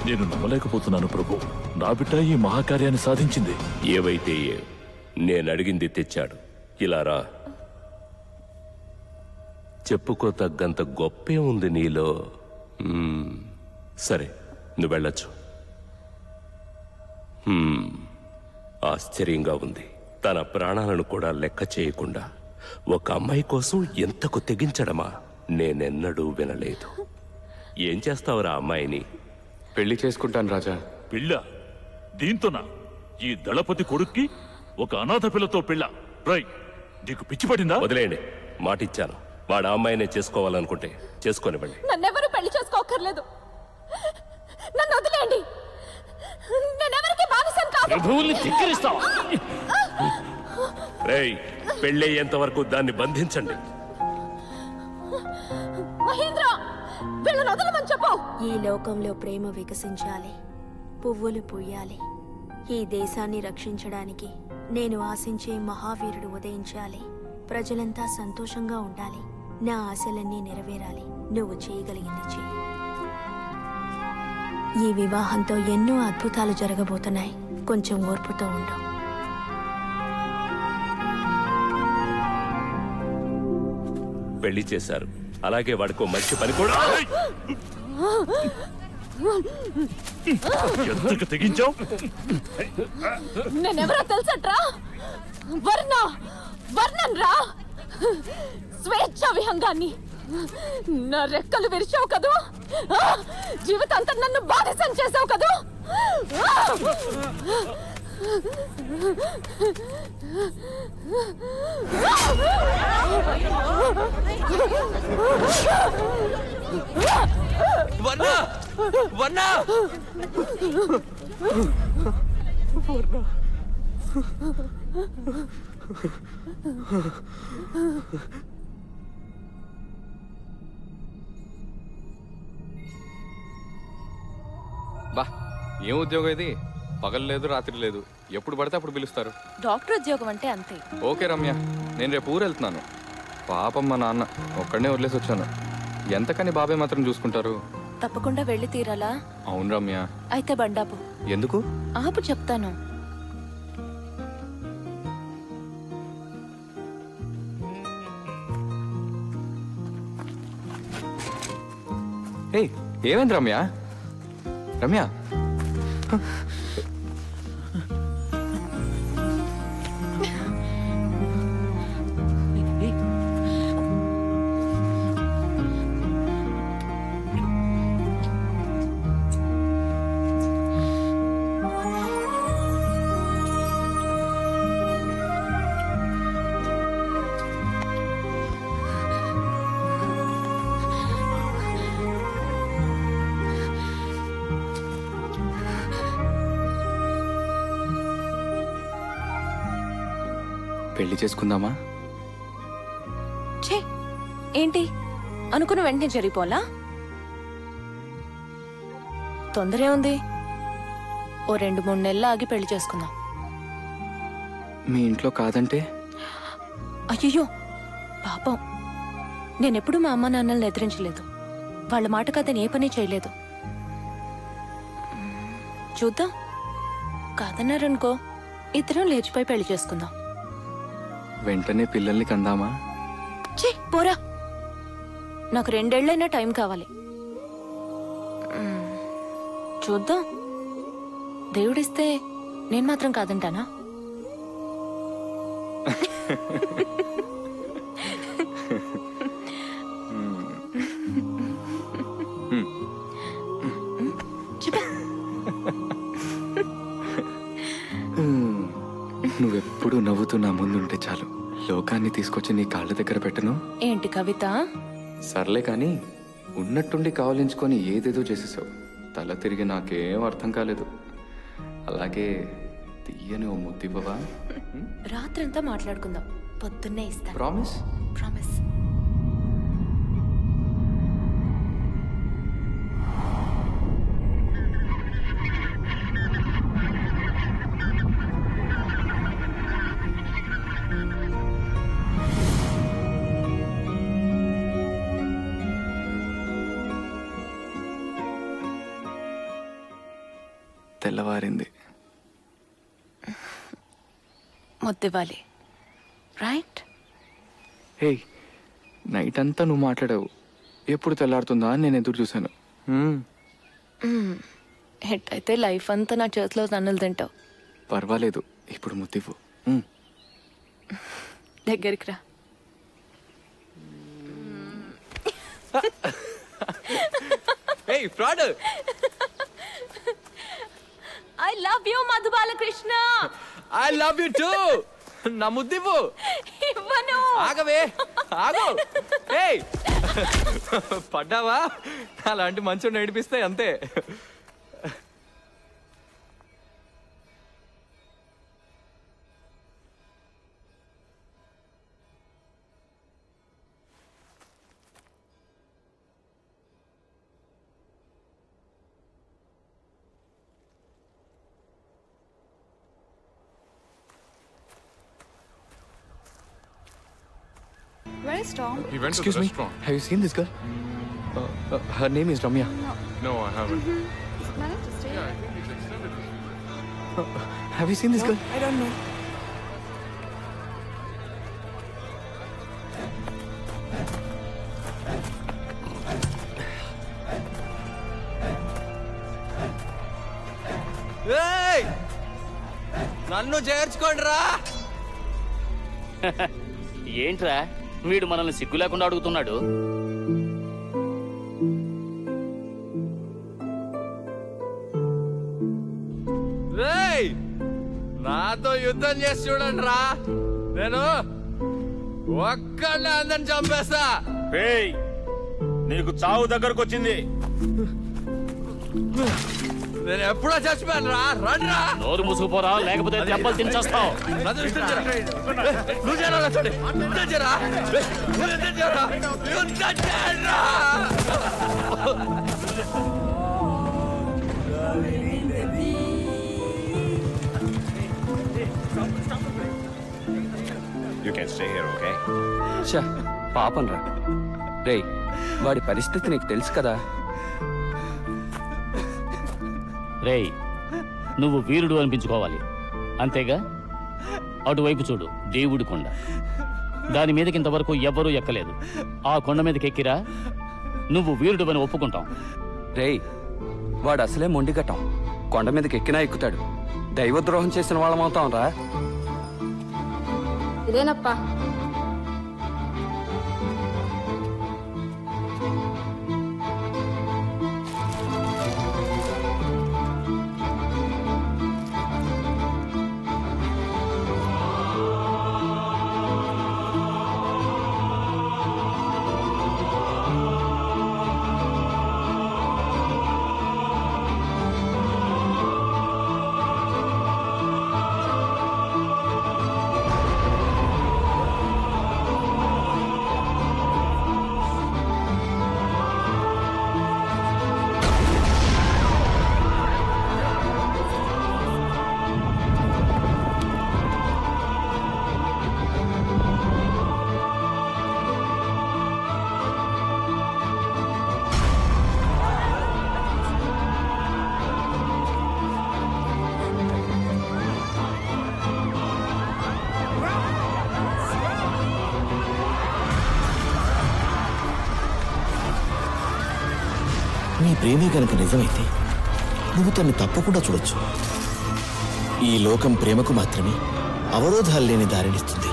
నేను నమ్మలేకపోతున్నాను ప్రభు. నా బిడ్డ ఈ మహాకార్యాన్ని సాధించింది. ఏవైతే నేనడిగింది తెచ్చాడు. ఇలా రా. చెప్పుకోతగ్గంత గొప్పే ఉంది నీలో. సరే, నువ్వు వెళ్ళొచ్చు. ఆశ్చర్యంగా ఉంది. తన ప్రాణాలను కూడా లెక్క చేయకుండా ఒక అమ్మాయి కోసం ఎంతకు తెగించడమా నేనెన్నడూ వినలేదు. ఏం చేస్తావురా అమ్మాయిని? పెళ్లి చేసుకుంటాను రాజా. పిల్ల? దీంతోనా? ఈ దళపతి కొడుక్కి ఒక అనాథ పిల్లతో పిల్ల? రై, నీకు పిచ్చి పడిందా? వదిలేయండి, మాటిచ్చాను. వాడు ఆ అమ్మాయినే చేసుకోవాలనుకుంటే చేసుకోనివ్వండి. నన్నెవరూ పెళ్లి చేసుకోకర్లేదు. నన్ను వదిలేయండి. నేనెవరికి బానిసం కాదు. ప్రభువుల్ని ధిక్కరిస్తావా? రేయ్, పెళ్ళయ్యేంత వరకు దాన్ని బంధించండి. మహేంద్ర, వీళ్ళని వదలమని చెప్పు. ఈ లోకంలో ప్రేమ వికసించాలి, పువ్వులు పూయాలి. ఈ దేశాన్ని రక్షించడానికి నేను ఆశించే మహావీరుడు ఉదయించాలి. ప్రజలంతా సంతోషంగా ఉండాలి. నా ఆశలన్నీ నెరవేరాలి. నువ్వు చేయగలిగింది చెయ్యి. ఈ వివాహంతో ఎన్నో అద్భుతాలు జరగబోతున్నాయి. కొంచెం ఓర్పుతో ఉండు. పెళ్లి చేశారు, అలాగే వాడికో మంచి పని కూడా. ఎంతకు తెగించావు? నేనెవరో తెలుసట్రా? వర్ణన్ రా, స్వేచ్ఛ విహంగాన్ని. నా రెక్కలు విరిచావు కదూ, జీవితాంతం నన్ను బాధిసం చేసావు కదూ. వర్ణ! వర్ణ! బా, ఏం ఉద్యోగం ఇది? పగలు లేదు, రాత్రి లేదు, ఎప్పుడు పడితే అప్పుడు పిలుస్తారు. డాక్టర్ ఉద్యోగం అంటే అంతే. ఓకే రమ్య, నేను రేపు ఊరు వెళ్తున్నాను. పాపం మా నాన్న ఒక్కడనే వదిలేసి వచ్చాను. ఎంతకని బాబాయ్ మాత్రం చూసుకుంటారు. తప్పకుండా వెళ్ళి తీరాలా? అవును రమ్య. అయితే బండాపు. ఎందుకు? ఆపు, చెప్తాను. ఏమైంది రమ్య? రమ్య, పెళ్లి చేసుకుందామా? ఛే, ఏంటి అనుకున్న వెంటనే జరిగిపోలా? తొందరే ఉంది. ఓ 2-3 నెలలు ఆగి పెళ్లి చేసుకుందాం. మీ ఇంట్లో కాదంటే? అయ్యో పాపం, నేనెప్పుడు మా అమ్మ నాన్నల్ని ఎదిరించలేదు. వాళ్ళ మాట కథని ఏ పని చేయలేదు. చూద్దాం, కాదన్నారనుకో ఇద్దరం లేచిపోయి పెళ్లి చేసుకుందాం. వెంటనే పిల్లల్ని కందామా? ఛీ, పోరా. నాకు 2 ఏళ్ళైనా టైం కావాలి. చూద్దాం, దేవుడిస్తే నేను మాత్రం కాదంటానా? నువ్వెప్పుడు నవ్వుతూ నా ముందుంటే చాలు. లోకాన్ని తీసుకొచ్చి నీ కాళ్ళ దగ్గర పెట్టను. ఏంటి కవిత? సర్లే కానీ ఉన్నట్టుండి కావలించుకొని ఏదేదో చేసేసావు. తల తిరిగి నాకేం అర్థం కాలేదు. అలాగే తీయని ఓ ముద్దివ్వవా? రాత్రంతా మాట్లాడుకుందాం, పొద్దున్నే ఇస్తా. ప్రామిస్? ప్రామిస్. తెల్లవారింది. ముద్దివ్వాలి, రైట్? హే, నైట్ అంతా నువ్వు మాట్లాడావు, ఎప్పుడు తెల్లారుతుందా అని నేను ఎదురు చూశాను. ఎట్టయితే లైఫ్ అంతా నా చేతిలో తన్నులు తింటావు. పర్వాలేదు, ఇప్పుడు ముద్దివ్వు. దగ్గరికి రా. ఏయ్ fraud, I love you Madhu Balakrishna. I love you two. నా ముద్దివ్వు. ఇవ్వను. ఆగవే, ఆగు. ఏయ్ పడ్డావా? అలాంటి మంచోడు నడిపిస్తే అంతే. Where is Tom? He went Excuse to the me, restaurant. have you seen this girl? Her name is Ramya. No, I haven't. He's planning to stay. Yeah, I think he's extended his visit. Have you seen this girl? I don't know. ఏయ్ నన్ను చేర్చుకోండి రా. ఏంట్రా వీడు మనల్ని సిగ్గు లేకుండా అడుగుతున్నాడు? రేయ్ నాతో యుద్ధం చేసి చూడండి రా, నేను ఒక్కళ్ళే అందరిని చంపేస్తా. నీకు చావు దగ్గరకు వచ్చింది. నేను ఎప్పుడో చచ్చిపోయాను రా. రండి రా. నోరు మూసుకుపోరా, లేకపోతే దెబ్బలు తినేస్తావు. నువ్వు చేయాలా? చూడండి, యుద్ధం చేయరా. యుద్ధం చేయరా. యుద్ధం చేయరా. You can stay here, okay? పాపం రా. రేయ్, వాడి పరిస్థితి నీకు తెలుసు కదా. రేయ్, నువ్వు వీరుడు అనిపించుకోవాలి, అంతేగా? అటువైపు చూడు, దేవుడి కొండ. దాని మీదకి ఇంతవరకు ఎవ్వరూ ఎక్కలేదు. ఆ కొండ మీదకి ఎక్కిరా, నువ్వు వీరుడు అని ఒప్పుకుంటాం. రేయ్, వాడు అసలే మొండిగట్టం. కొండ మీదకి ఎక్కినా ఎక్కుతాడు. దైవద్రోహం చేసిన వాళ్ళమవుతాం రా. ఇదేనప్పా. నీ ప్రేమే కనుక నిజమైతే నువ్వు తన్ని తప్పకుండా చూడొచ్చు. ఈ లోకం ప్రేమకు మాత్రమే అవరోధాలు లేని దారినిస్తుంది.